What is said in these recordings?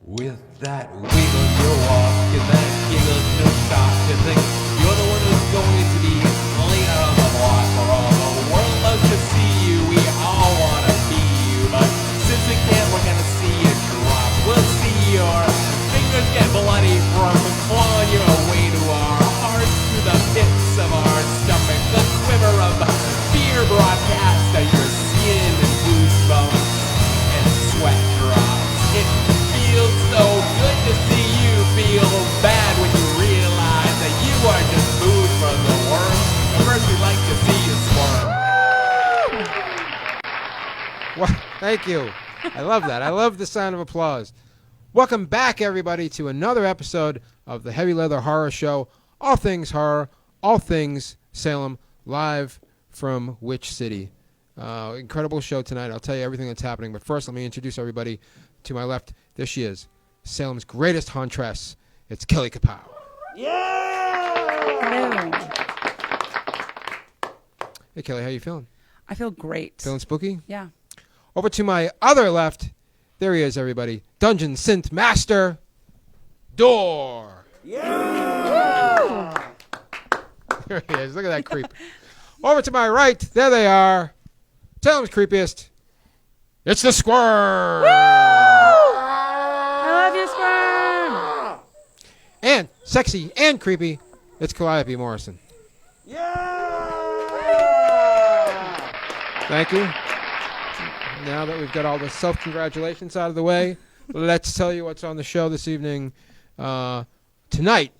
With that wiggle you walk and that giggle no stop to think you're the one who's going to be later on the block for all the world loves to see you. We all want to be you, but since we can't, we're going to see you drop. We'll see your fingers get bloody from clawing your way to our hearts through the pits of our stomach. The quiver of fear broadcast of your skin and goosebumps and sweat drops. It feels so good to see you feel bad when you realize that you are just food for the worm. At first we'd like to see you squirm. Well, thank you. I love that. I love the sound of applause. Welcome back, everybody, to another episode of the Heavy Leather Horror Show. All things horror, all things Salem, live from which city? Incredible show tonight. I'll tell you everything that's happening. But first, let me introduce everybody. To my left, there she is, Salem's greatest huntress. It's Kelly Kapow. Yeah! Hey, Kelly, how you feeling? I feel great. Feeling spooky? Yeah. Over to my other left, there he is, everybody. Dungeon Synth Master, Door. Yeah! There he is. Look at that creep. Over to my right, there they are. Salem's creepiest. It's the Squirm. I love you, Squirm. And sexy and creepy, it's Calliope Morrison. Yeah! Thank you. Now that we've got all the self-congratulations out of the way, let's tell you what's on the show this evening. Tonight,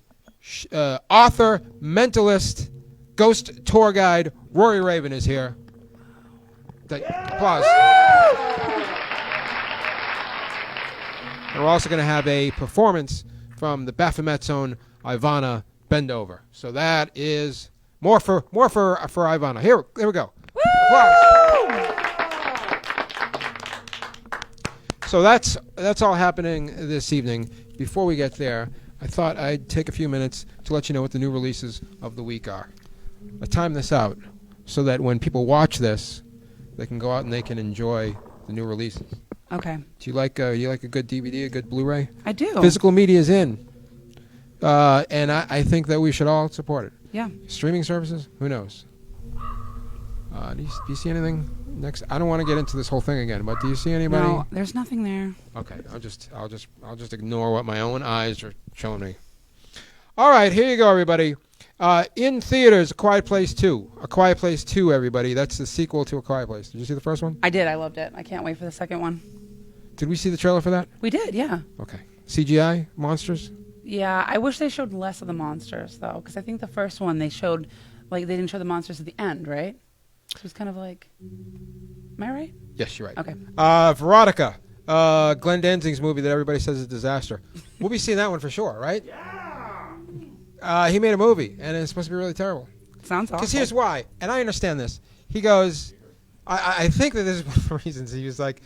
author, mentalist, ghost tour guide, Rory Raven is here. Applause. And we're also going to have a performance from the Baphomette's own Ivana Bendova. So that is more for Ivana. Here we go. Applause. So that's all happening this evening. Before we get there, I thought I'd take a few minutes to let you know what the new releases of the week are. I time this out so that when people watch this, they can go out and they can enjoy the new releases. Okay. Do you like a good DVD, a good Blu-ray? I do. Physical media is in, and I think that we should all support it. Yeah. Streaming services, who knows? Do you see anything next? I don't want to get into this whole thing again, but do you see anybody? No, there's nothing there. Okay, I'll just ignore what my own eyes are showing me. All right, here you go, everybody. In theaters, A Quiet Place 2. A Quiet Place 2, everybody. That's the sequel to A Quiet Place. Did you see the first one? I did. I loved it. I can't wait for the second one. Did we see the trailer for that? We did, yeah. Okay. CGI? Monsters? Yeah, I wish they showed less of the monsters, though, because I think the first one they showed, they didn't show the monsters at the end, right? So it was kind of like, am I right? Yes, you're right. Okay. Veronica. Glenn Danzig's movie that everybody says is a disaster. We'll be seeing that one for sure, right? Yeah. He made a movie, and it's supposed to be really terrible. Sounds awful. Because here's why, and I understand this. He goes, I think that this is one of the reasons. He was like,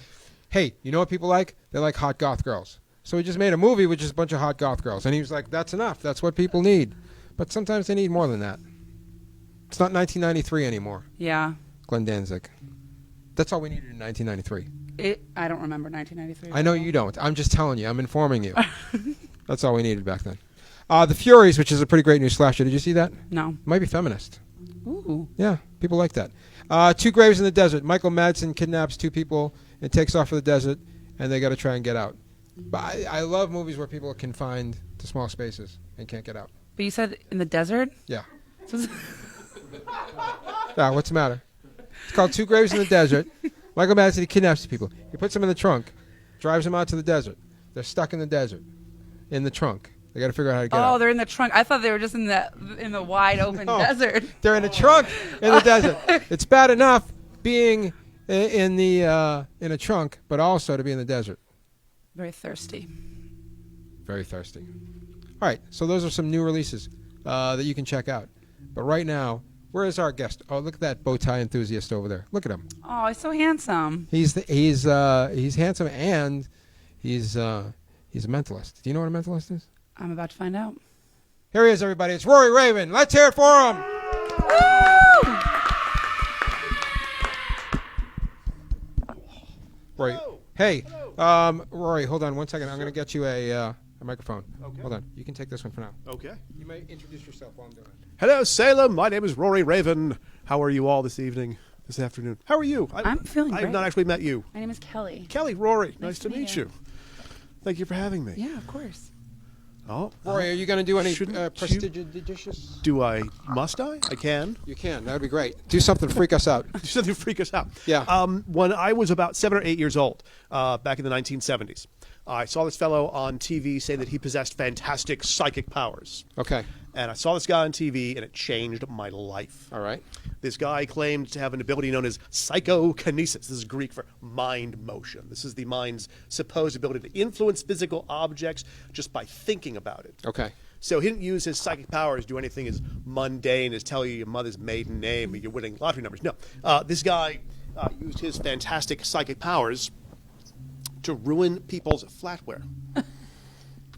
hey, you know what people like? They like hot goth girls. So he just made a movie with just a bunch of hot goth girls. And he was like, that's enough. That's what people need. But sometimes they need more than that. It's not 1993 anymore. Yeah. Glenn Danzig. That's all we needed in 1993. I don't remember 1993. I know you don't. I'm just telling you. I'm informing you. That's all we needed back then. The Furies, which is a pretty great new slasher. Did you see that? No. It might be feminist. Ooh. Yeah, people like that. Two Graves in the Desert. Michael Madsen kidnaps two people and takes off for the desert, and they got to try and get out. But I love movies where people are confined to small spaces and can't get out. But you said in the desert? Yeah. So Yeah, what's the matter? It's called Two Graves in the Desert. Michael Madsen, he kidnaps people. He puts them in the trunk, drives them out to the desert. They're stuck in the desert, in the trunk. They got to figure out how to get out. Oh, they're in the trunk. I thought they were just in the wide open desert. They're in a trunk in the desert. It's bad enough being in a trunk, but also to be in the desert. Very thirsty. Very thirsty. All right, so those are some new releases that you can check out. But right now, where is our guest? Oh, look at that bow tie enthusiast over there. Look at him. Oh, he's so handsome. He's handsome and he's a mentalist. Do you know what a mentalist is? I'm about to find out. Here he is, everybody. It's Rory Raven. Let's hear it for him. Woo! Rory. Hey, Rory, hold on 1 second. I'm going to get you a microphone. Okay. Hold on. You can take this one for now. Okay. You may introduce yourself while I'm doing it. Hello, Salem. My name is Rory Raven. How are you all this afternoon? How are you? I'm feeling I have great. not actually met you. My name is Kelly. Kelly, Rory, nice to to meet meet you. you. Thank you for having me. Yeah, of course. Oh, Rory, are you going to do any Shouldn't you- prestigious? Must I? I can. You can. That would be great. Do something to freak us out. Something to freak us out. Yeah. When I was about 7 or 8 years old, back in the 1970s, I saw this fellow on TV saying that he possessed fantastic psychic powers. Okay. And I saw this guy on TV, and it changed my life. All right. This guy claimed to have an ability known as psychokinesis. This is Greek for mind motion. This is the mind's supposed ability to influence physical objects just by thinking about it. Okay. So he didn't use his psychic powers to do anything as mundane as tell you your mother's maiden name or your winning lottery numbers. No. This guy used his fantastic psychic powers to ruin people's flatware.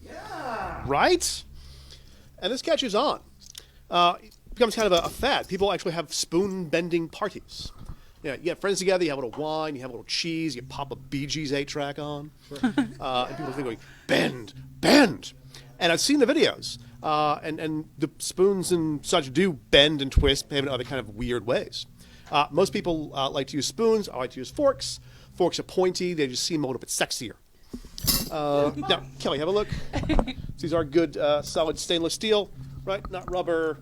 Yeah. Right? And this catches on. It becomes kind of a fad. People actually have spoon-bending parties. You get friends together, you have a little wine, you have a little cheese, you pop a Bee Gees 8-track on. And people are going, bend, bend. And I've seen the videos. And the spoons and such do bend and twist, behave in other kind of weird ways. Most people like to use spoons. I like to use forks. Forks are pointy. They just seem a little bit sexier. Now, Kelly, have a look. These are good, solid stainless steel, right? Not rubber,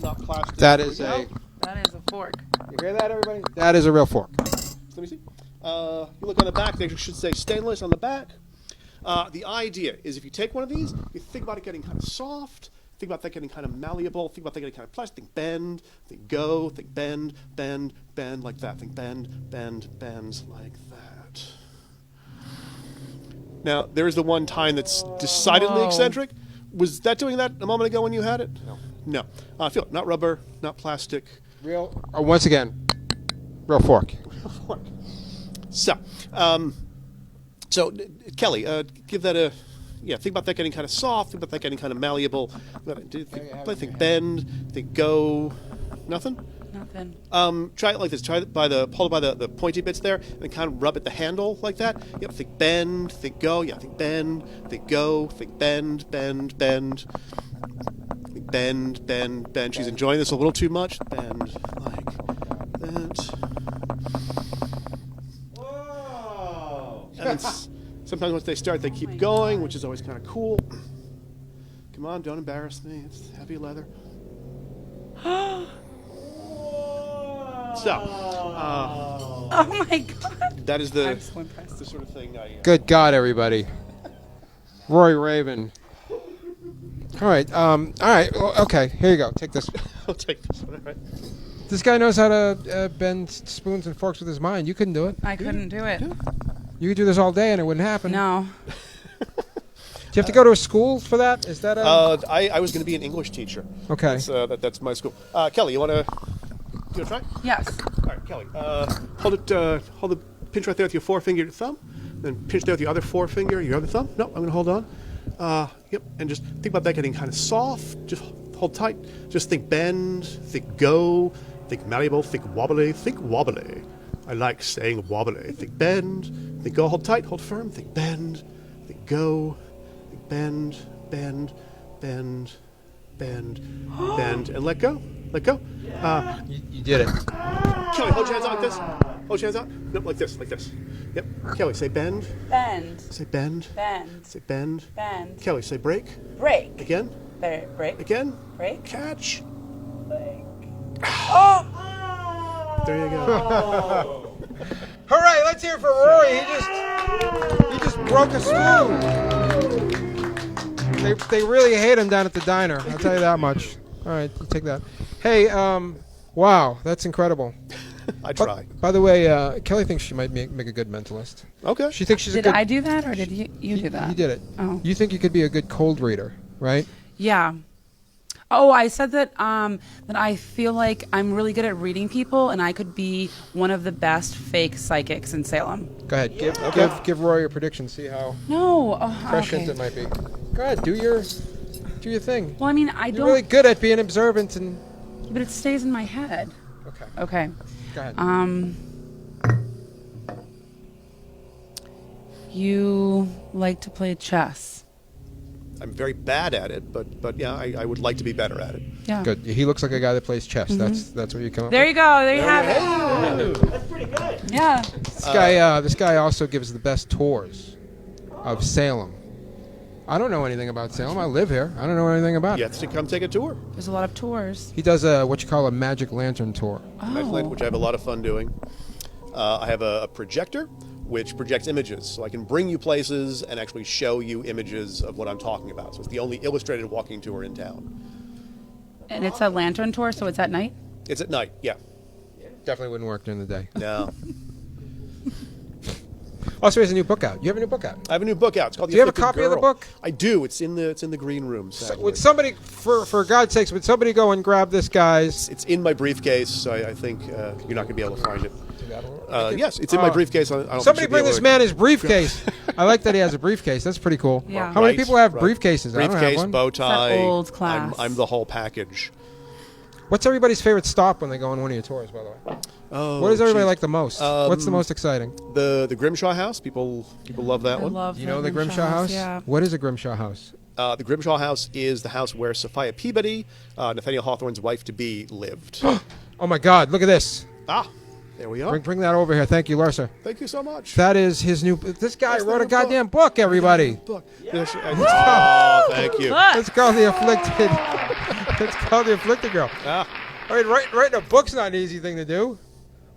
not plastic. That is a. That is a fork. You hear that, everybody? That is a real fork. Let me see. You look on the back. They should say stainless on the back. The idea is if you take one of these, you think about it getting kind of soft. Think about that getting kind of malleable. Think about that getting kind of plastic. Think bend. Think go. Think bend, bend, bend like that. Think bend, bend, bends like that. Now, there's the one time that's decidedly Whoa. eccentric. Was that doing that a moment ago when you had it? No. No. Feel it. Not rubber, not plastic. Real. Once again, real fork. So, Kelly, give that a... Yeah, think about that getting kind of soft. Think about that getting kind of malleable. Think bend. Think go. Nothing? Nothing. Try it like this. Hold it by the pointy bits there, and kind of rub at the handle like that. Yep. Think bend. Think go. Yeah. Think bend. Think go. Think bend. Bend. Bend. Think bend. Bend. Bend. She's enjoying this a little too much. Bend like that. Whoa. And sometimes once they start, they keep going, which is always kind of cool. Come on, don't embarrass me. It's heavy leather. So, Oh my god. that is the I'm so impressed. sort of thing I... Good God, everybody. Rory Raven. All right. All right. Well, okay. Here you go. Take this. I'll take this one, all right? This guy knows how to bend spoons and forks with his mind. You couldn't do it. I couldn't do it. You could do this all day and it wouldn't happen. No. Do you have to go to a school for that? Is that a... I was going to be an English teacher. Okay. That's my school. Kelly, you want to do a try? Yes. All right, Kelly. Hold the pinch right there with your forefinger and thumb. Then pinch there with your other forefinger, your other thumb. No, I'm going to hold on. Yep, and just think about that getting kind of soft. Just hold tight. Just think bend, think go, think malleable, think wobbly, think wobbly. I like saying wobbly. Think bend, think go, hold tight, hold firm, think bend, think go, think bend, bend, bend, bend, bend, and let go. Let go. You did it. Kelly, hold your hands out like this. Hold your hands out. No, like this, like this. Yep. Kelly, say bend. Bend. Say bend. Bend. Say bend. Bend. Kelly, say break. Break. Again. Break. Again. Break. Catch. Oh! There you go. All right. Let's hear it for Rory. He just broke a spoon. They really hate him down at the diner. I'll tell you that much. All right. You take that. Hey. Wow. That's incredible. I try. By the way, Kelly thinks she might make a good mentalist. Okay. She thinks she's a Did good... I do that or did you do that? You did it. Oh. You think you could be a good cold reader, right? Yeah. Oh, I said that that I feel like I'm really good at reading people, and I could be one of the best fake psychics in Salem. Go ahead. Give Rory your prediction. See how No. prescient Okay. it might be. Go ahead. Do your thing. Well, I mean, I You're don't. really good at being observant and... But it stays in my head. Okay. Okay. Go ahead. You like to play chess. I'm very bad at it, but yeah, I would like to be better at it. Yeah. Good. He looks like a guy that plays chess. That's what you come up There with. you go. There you have it. That's pretty good. Yeah. This guy also gives the best tours of Salem. I don't know anything about Salem. I live here. I don't know anything about You it. have to come take a tour, There's a lot of tours. He does what you call a magic lantern tour. which I have a lot of fun doing. I have a projector, which projects images, so I can bring you places and actually show you images of what I'm talking about. So it's the only illustrated walking tour in town. And it's a lantern tour, so it's at night? It's at night, yeah. Definitely wouldn't work during the day. No. Also, he has a new book out. You have a new book out. I have a new book out. It's called Do The you have a Afflicted copy of the Girl. book? I do. It's in the green room. Sadly. Would somebody, for God's sakes, would somebody go and grab this guy's? It's in my briefcase, so I think you're not going to be able to find it. Yes, it's in my briefcase. I don't Somebody think bring you'll this be able man his briefcase. I like that he has a briefcase. That's pretty cool. Yeah. How many Right, people have right. briefcases? I don't have Briefcase, one. bow tie. old class. I'm the whole package. What's everybody's favorite stop when they go on one of your tours, by the way? Oh, What does everybody geez. like the most? What's the most exciting? The Grimshaw House. People love that I one. love You know the Grimshaw House? Yeah. What is a Grimshaw House? The Grimshaw House is the house where Sophia Peabody, Nathaniel Hawthorne's wife-to-be, lived. Oh my God! Look at this. There we are. Bring that over here. Thank you, Larsa. Thank you so much. That is his new. This guy That's the wrote a new goddamn book. Everybody. Book. Oh, thank you. It's called The Afflicted. It's called The Afflicted Girl. I mean, writing a book's not an easy thing to do.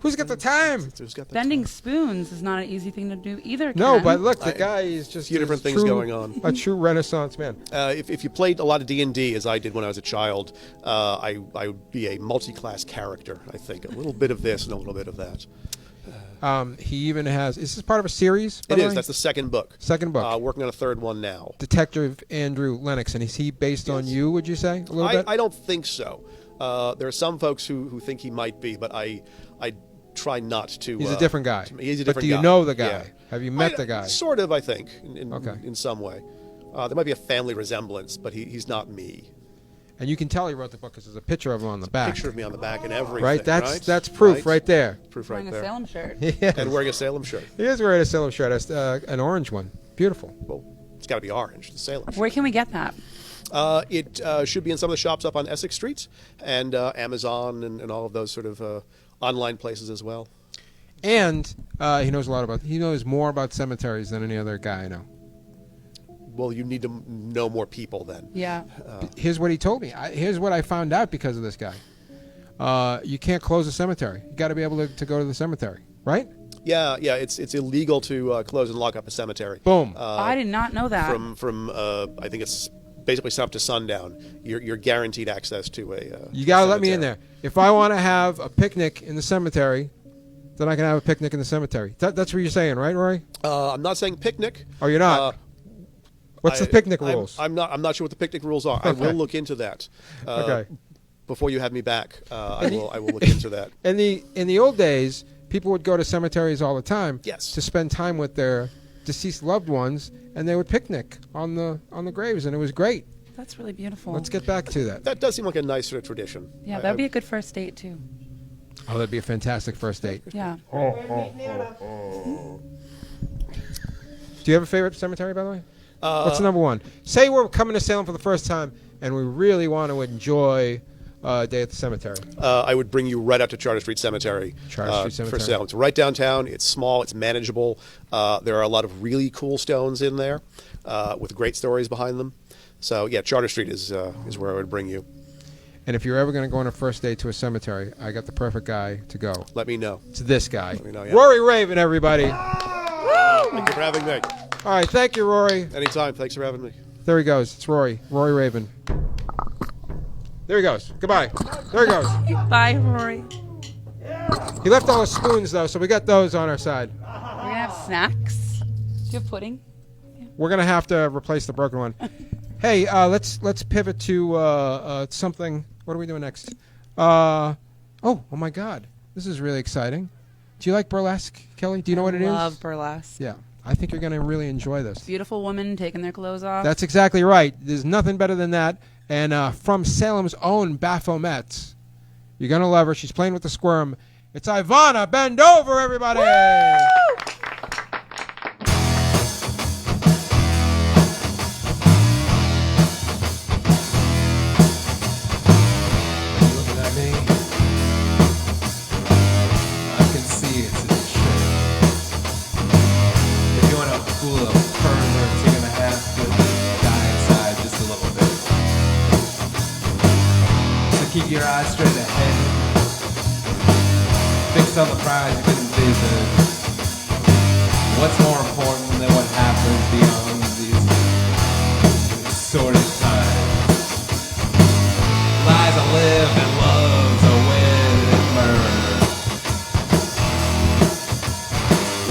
Who's got the time? Who's got the Bending spoons is not an easy thing to do either. No, Ken. but look, the guy is just few different things going on. A true Renaissance man. If you played a lot of D&D, as I did when I was a child, I would be a multi-class character, I think. A little bit of this and a little bit of that. He even has. Is this part of a series? by It the is. way? That's the second book. Second book. Working on a third one now. Detective Andrew Lennox, and is he based on Yes. you? Would you say a little bit? I don't think so. There are some folks who think he might be, but I try not to. He's a different guy. He's a But different do you guy. know the guy? Yeah. Have you met the guy? Sort of, I think, Okay. in some way. There might be a family resemblance, but he's not me. And you can tell he wrote the book because there's a picture of him on the back. Picture of me on the back and everything. Right? That's proof right there. Proof Wearing right a there. Salem shirt. Yes. And wearing a Salem shirt. He is wearing a Salem shirt, an orange one. Beautiful. Well, it's got to be orange. The Salem shirt. Where can we get that? It should be in some of the shops up on Essex Street and Amazon and all of those sort of online places as well. And he knows more about cemeteries than any other guy I know. Well, you need to know more people then. Yeah. Here's what he told me. Here's what I found out because of this guy. You can't close a cemetery. You got to be able to go to the cemetery, right? Yeah. It's illegal to close and lock up a cemetery. Boom. I did not know that. From I think it's basically sun up to sundown. You're guaranteed access to a. You got to let me cemetery. in there. If I want to have a picnic in the cemetery, then I can have a picnic in the cemetery. That's what you're saying, right, Rory? I'm not saying picnic. Oh, you're not. What's the picnic rules? I'm not sure what the picnic rules are. I will look into that. Okay. Before you have me back, I will look into that. In the old days, people would go to cemeteries all the time. Yes. To spend time with their deceased loved ones, and they would picnic on the graves, and it was great. That's really beautiful. Let's get back to that. That does seem like a nice sort of tradition. Yeah, that would be a good first date too. Oh, that'd be a fantastic first date. Yeah. Do you have a favorite cemetery, by the way? What's the number one? Say we're coming to Salem for the first time, and we really want to enjoy a day at the cemetery. I would bring you right out to Charter Street Cemetery. Charter Street Cemetery. For Salem. It's right downtown. It's small. It's manageable. There are a lot of really cool stones in there with great stories behind them. So yeah, Charter Street is where I would bring you. And if you're ever going to go on a first date to a cemetery, I got the perfect guy to go. Let me know. It's this guy. Let me know, yeah. Rory Raven, everybody. Thank you for having me. All right, thank you, Rory. Anytime. Thanks for having me. There he goes. It's Rory Raven. There he goes. Goodbye. There he goes. Bye, Rory. He left all his spoons, though, so we got those on our side. We're gonna have snacks. Do you have pudding? We're going to have to replace the broken one. Hey, let's pivot to something. What are we doing next? Oh my God. This is really exciting. Do you like burlesque, Kelly? Do you know what it is? Love burlesque. Yeah. I think you're going to really enjoy this. Beautiful women taking their clothes off. That's exactly right. There's nothing better than that. And from Salem's own Baphomette, you're going to love her. She's playing with the squirm. It's Ivana. Bendova, everybody. Woo! straight ahead. Fixed on the prize you can envision. What's more important than what happens beyond these sordid times? Lies are lived and loves are wed and murdered.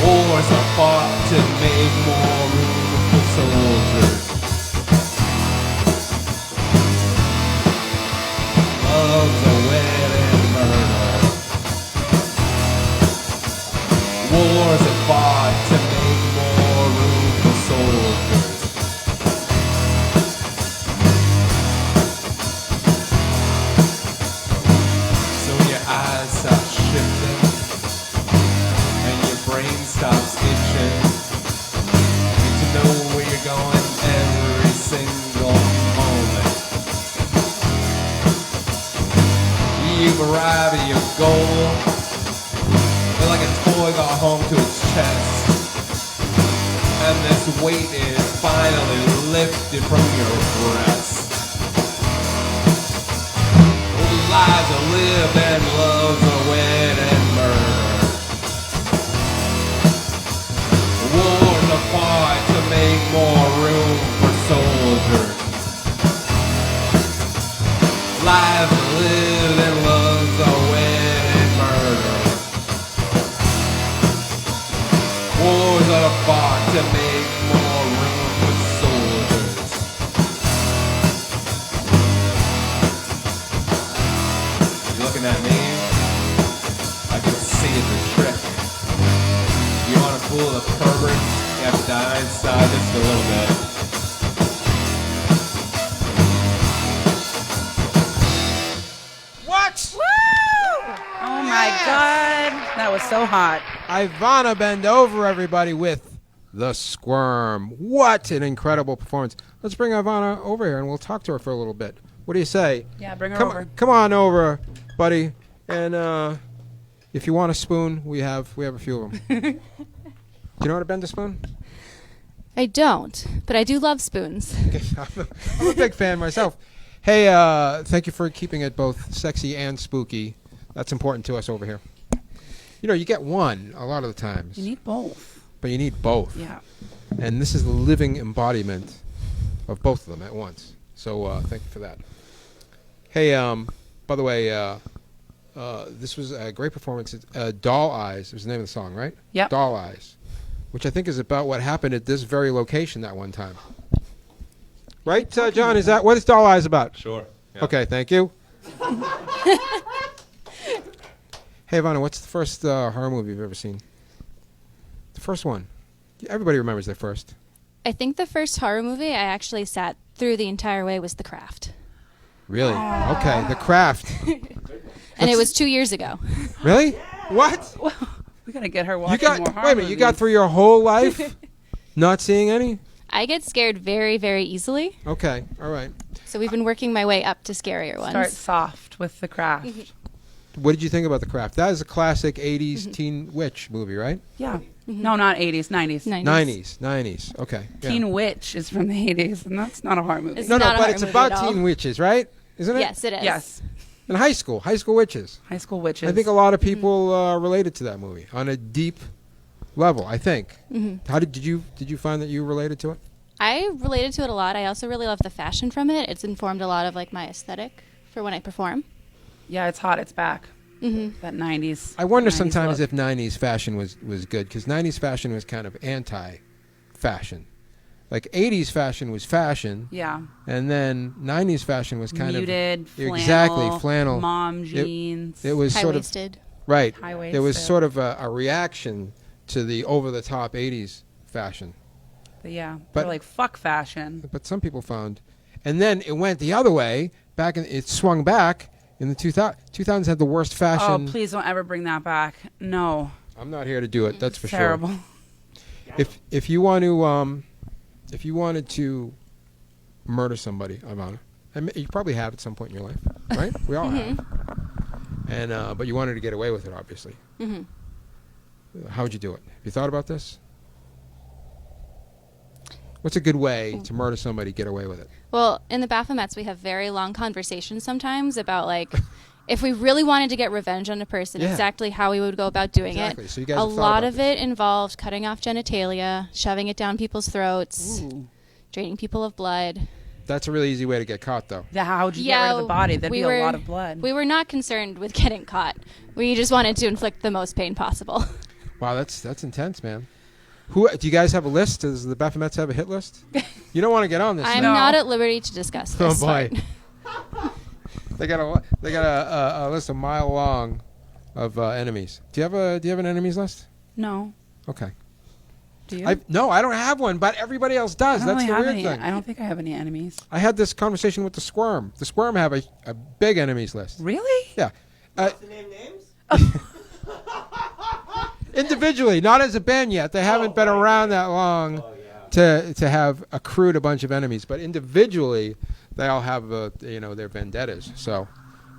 Wars are fought to make more room for soldiers. Loves are wed and murdered. Wars are fought to make more room for soldiers. So when your eyes stop shifting and your brain stops itching, you need to know where you're going every single moment. You've arrived at your goal. You're like a toy got home to its chest. And this weight is finally lifted from your breast. Lives are lived and loves are wed and murdered. Wars are fought to make more room for soldiers. Lives are lived and loves are wed and murdered. Wars are fought to make more room for soldiers. You're looking at me, I can see the trick. You want to fool the pervert, you have to die inside just a little bit. What? Oh my God, that was so hot. Ivana Bendova, everybody, with The Squirm. What an incredible performance. Let's bring Ivana over here and we'll talk to her for a little bit. What do you say? Yeah, bring her Come, over. come on over, buddy. And if you want a spoon, we have a few of them. Do you know how to bend a spoon? I don't, but I do love spoons. I'm a big fan myself. Hey, thank you for keeping it both sexy and spooky. That's important to us over here. You know, you get one a lot of the times. You need both. But you need both. Yeah. And this is the living embodiment of both of them at once. So thank you for that. Hey, by the way, this was a great performance. Doll Eyes was the name of the song, right? Yep. Doll Eyes, which I think is about what happened at this very location that one time. Right, John? Is that what is Doll Eyes about? Sure. Yeah. Okay, thank you. Hey, Ivana, what's the first horror movie you've ever seen? The first one. Everybody remembers their first. I think the first horror movie I actually sat through the entire way was The Craft. Really? Okay, The Craft. And it was 2 years ago. Really? What? We gotta get her You watching got more horror wait a minute. You got movies. through your whole life not seeing any? I get scared very, very easily. Okay, all right. So we've been working my way up to scarier ones. Start soft with The Craft. What did you think about The Craft? That is a classic 80s teen witch movie, right? Yeah. No, not 80s, 90s. 90s. Okay. Yeah. Teen Witch is from the 80s, and that's not a horror movie. It's No, not a but horror it's movie about at all. teen witches, right? Isn't it? Yes, it is. Yes. In high school witches. High School Witches. I think a lot of people related to that movie on a deep level, I think. How did you find that you related to it? I related to it a lot. I also really love the fashion from it. It's informed a lot of like my aesthetic for when I perform. Yeah, it's hot. It's back. That 90s. I wonder 90s sometimes look. if 90s fashion was good, because 90s fashion was kind of anti-fashion. Like 80s fashion was fashion, Yeah. and then 90s fashion was kind Muted, of flannel. exactly flannel. Mom jeans. It was sort of High-waisted. right. High-waisted. It was sort of a reaction to the over-the-top 80s fashion. But yeah. But- They're like, fuck fashion. But some people found, and then it went the other way. It swung back in the 2000s. Had the worst fashion. Oh, please don't ever bring that back. No. I'm not here to do it. That's for Terrible. sure. If you want to if you wanted to murder somebody, Ivana, you probably have at some point in your life, right? We all have. And but you wanted to get away with it, obviously. How would you do it? Have you thought about this? What's a good way to murder somebody, get away with it? Well, in the Baphomettes, we have very long conversations sometimes about like if we really wanted to get revenge on a person, Yeah. exactly how we would go about doing Exactly. it. So you guys a have thought lot about of this. it involved cutting off genitalia, shoving it down people's throats, draining people of blood. That's a really easy way to get caught, though. How would you get rid of the body? That'd be a lot of blood. We were not concerned with getting caught. We just wanted to inflict the most pain possible. Wow, that's intense, man. Who do you guys have a list? Does the Baphomets have a hit list? You don't want to get on this. I'm now. not at liberty to discuss this. Oh boy, part. they got a list a mile long of enemies. Do you have an enemies list? No. Okay. Do you? No, I don't have one, but everybody else does. I That's don't really the have weird any. thing. I don't think I have any enemies. I had this conversation with the Squirm. The Squirm have a big enemies list. Really? Yeah. To name names? Individually, not as a band yet. They haven't been around that long to have accrued a bunch of enemies. But individually, they all have their vendettas. So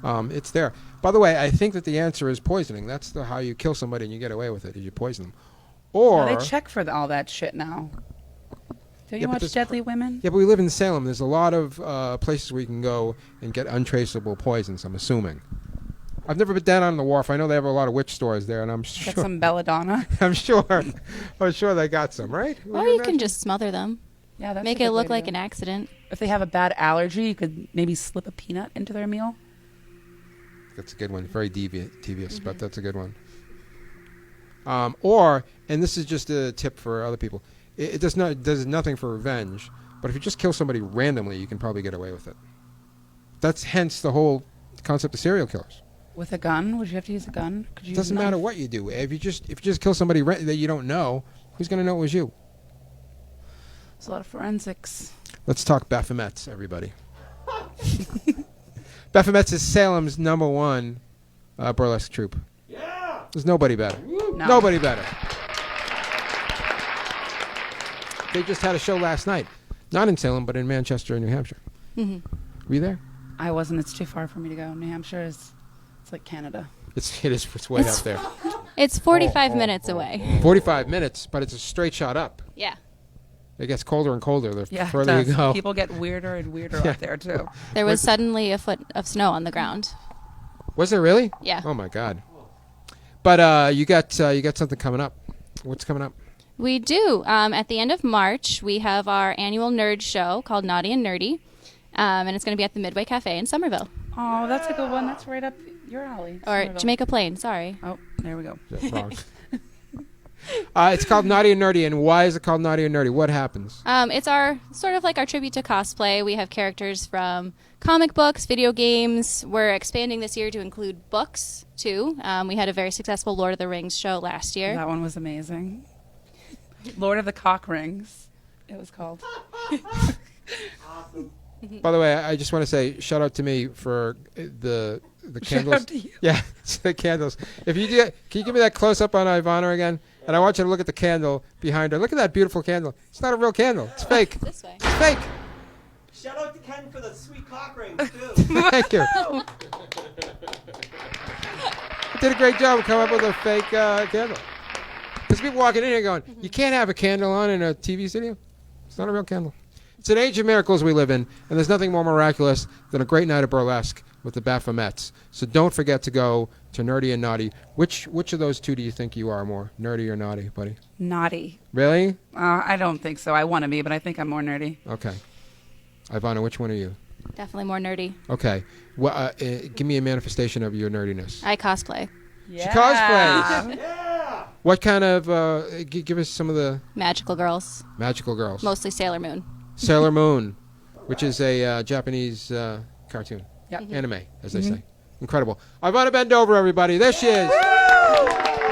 it's there. By the way, I think that the answer is poisoning. That's how you kill somebody and you get away with it. Is you poison them. Or They check for all that shit now. Do you but watch there's Deadly Women? yeah, but we live in Salem. There's a lot of places where you can go and get untraceable poisons. I'm assuming. I've never been down on the wharf. I know they have a lot of witch stores there, and I'm Get sure. some belladonna. I'm sure they got some, right? Or you can just smother them. Yeah, that's Make a it good way look to like do an accident. If they have a bad allergy, you could maybe slip a peanut into their meal. That's a good one. Very devious, but that's a good one. And this is just a tip for other people. It does nothing for revenge, but if you just kill somebody randomly, you can probably get away with it. That's hence the whole concept of serial killers. With a gun? Would you have to use a gun? Could you It doesn't use a matter knife? what you do. If you just kill somebody that you don't know, who's going to know it was you? There's a lot of forensics. Let's talk Baphomets, everybody. Baphomets is Salem's #1 burlesque troupe. Yeah! There's nobody better. No. Nobody better. They just had a show last night. Not in Salem, but in Manchester, New Hampshire. hmm Were you there? I wasn't. It's too far for me to go. New Hampshire is, it's like Canada. It's way up there. It's 45 minutes away. 45 minutes, but it's a straight shot up. Yeah. It gets colder and colder the Yeah, it further you does. go. People get weirder and weirder Yeah. up there too. There was suddenly a foot of snow on the ground. Was there really? Yeah. Oh my God. But you got something coming up. What's coming up? We do. At the end of March, we have our annual nerd show called Naughty and Nerdy. And it's going to be at the Midway Cafe in Somerville. Oh, that's a good one. That's right up your alley. Or Somerville. Jamaica Plain, sorry. Oh, there we go. That's wrong. It's called Naughty and Nerdy. And why is it called Naughty and Nerdy? What happens? It's our sort of like our tribute to cosplay. We have characters from comic books, video games. We're expanding this year to include books, too. We had a very successful Lord of the Rings show last year. That one was amazing. Lord of the Cock Rings, it was called. Awesome. By the way, I just want to say shout out to me for the candles. Shout out to you. Yeah, it's the candles. If you do, can you give me that close up on Ivana again? And I want you to look at the candle behind her. Look at that beautiful candle. It's not a real candle. It's fake. This way. It's fake. Shout out to Ken for the sweet cock rings, too. Thank you. You did a great job of coming up with a fake candle. Because people walking in here going, you can't have a candle on in a TV studio. It's not a real candle. It's an age of miracles we live in, and there's nothing more miraculous than a great night of burlesque with the Baphomettes. So don't forget to go to Nerdy and Naughty. Which of those two do you think you are more, nerdy or naughty, buddy? Naughty. Really? I don't think so. I want to be, but I think I'm more nerdy. Okay. Ivana, which one are you? Definitely more nerdy. Okay. Well, give me a manifestation of your nerdiness. I cosplay. She cosplays. Yeah! What kind of, give us some of the Magical girls. magical girls. Mostly Sailor Moon. Sailor Moon, which is a Japanese cartoon. Yeah. Anime, as they say. Incredible. Ivana Bendova, everybody. There she is.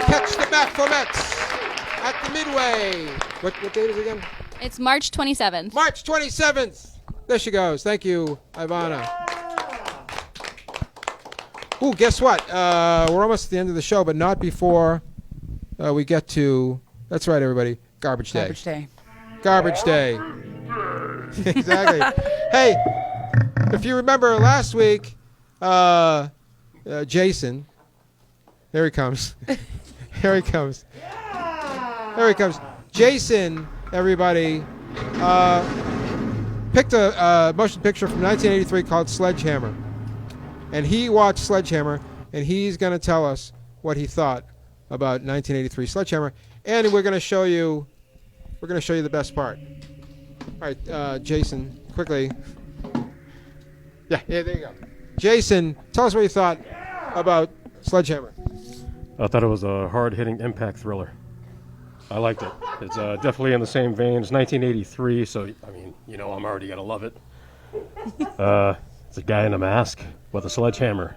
Catch the Baphomettes at the Midway. What date is it again? It's March 27th. March 27th. There she goes. Thank you, Ivana. Ooh, guess what? We're almost at the end of the show, but not before we get to, that's right, everybody, Garbage Day. Garbage Day. Garbage Day. Exactly. Hey, if you remember last week, Jason, here he comes. Here he comes. Here he comes. Jason, everybody, picked a motion picture from 1983 called Sledgehammer. and he watched Sledgehammer, and he's going to tell us what he thought about 1983 Sledgehammer, and we're going to show you the best part. All right, Jason, quickly. Yeah, there you go. Jason, tell us what you thought about Sledgehammer. I thought it was a hard-hitting impact thriller. I liked it. It's definitely in the same vein. It's 1983, so, I mean, I'm already going to love it. It's a guy in a mask with a sledgehammer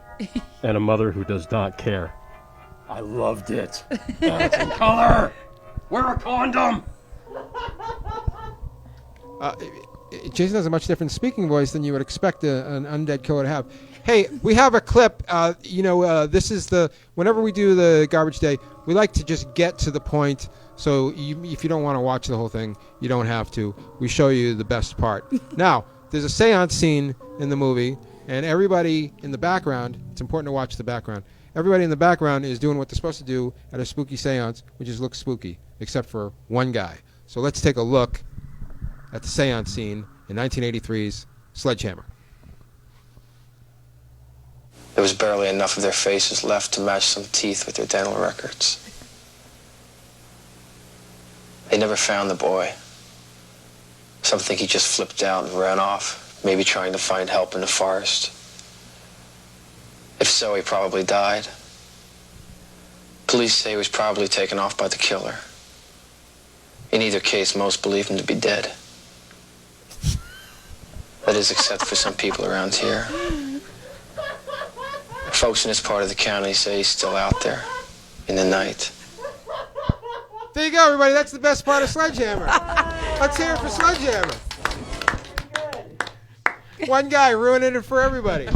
and a mother who does not care. I loved it. It's in color. Wear a condom. Jason has a much different speaking voice than you would expect an undead killer to have. Hey, we have a clip. This is whenever we do the Garbage Day, we like to just get to the point. So if you don't want to watch the whole thing, you don't have to. We show you the best part. Now, there's a seance scene in the movie, and everybody in the background, it's important to watch the background. Everybody in the background is doing what they're supposed to do at a spooky seance, which is look spooky, except for one guy. So let's take a look at the seance scene in 1983's Sledgehammer. There was barely enough of their faces left to match some teeth with their dental records. They never found the boy. Some think he just flipped out and ran off, maybe trying to find help in the forest. If so, he probably died. Police say he was probably taken off by the killer. In either case, most believe him to be dead. That is, except for some people around here. Folks in this part of the county say he's still out there in the night. There you go, everybody. That's the best part of Sledgehammer. Let's hear it for Sledgehammer. One guy ruining it for everybody.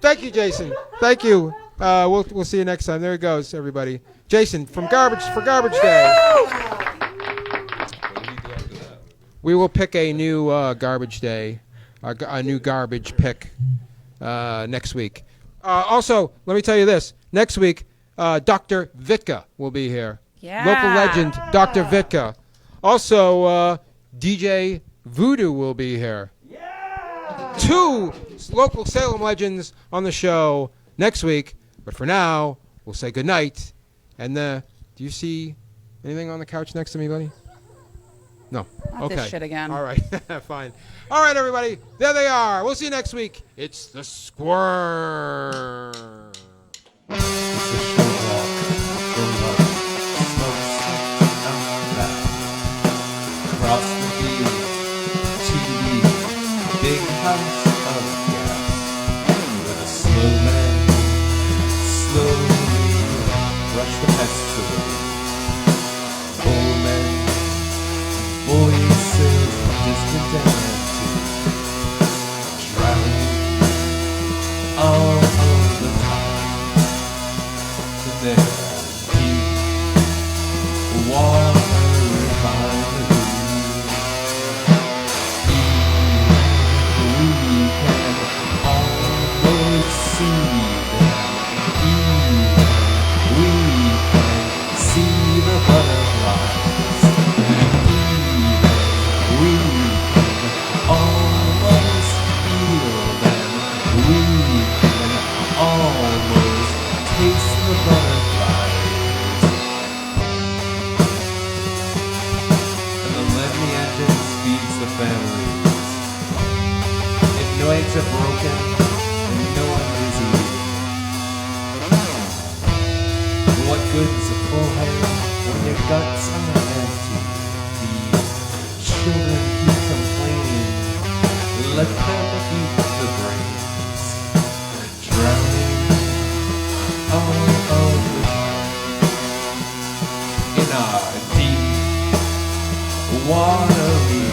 Thank you, Jason. Thank you. We'll see you next time. There it goes, everybody. Jason from Garbage Day. We will pick a new Garbage Day, a new garbage pick next week. Also, let me tell you this. Next week, Dr. Vitka will be here. Yeah. Local legend, Dr. Vitka. Also, DJ Voodoo will be here. Yeah. 2 local Salem legends on the show next week. But for now, we'll say goodnight. And do you see anything on the couch next to me, buddy? No. Not Okay. this shit again. All right. Fine. All right, everybody. There they are. We'll see you next week. It's the Squirm. Across the field to the big house of gas, where the slow man slowly brushed the pests away. Old man, voices distant and empty, drowning all of the time. To their deep water refinery. Eggs are broken and no one is eating. What good is a full head when your guts are empty? The children keep complaining. Let them eat the brains, drowning all of the time in our deep watery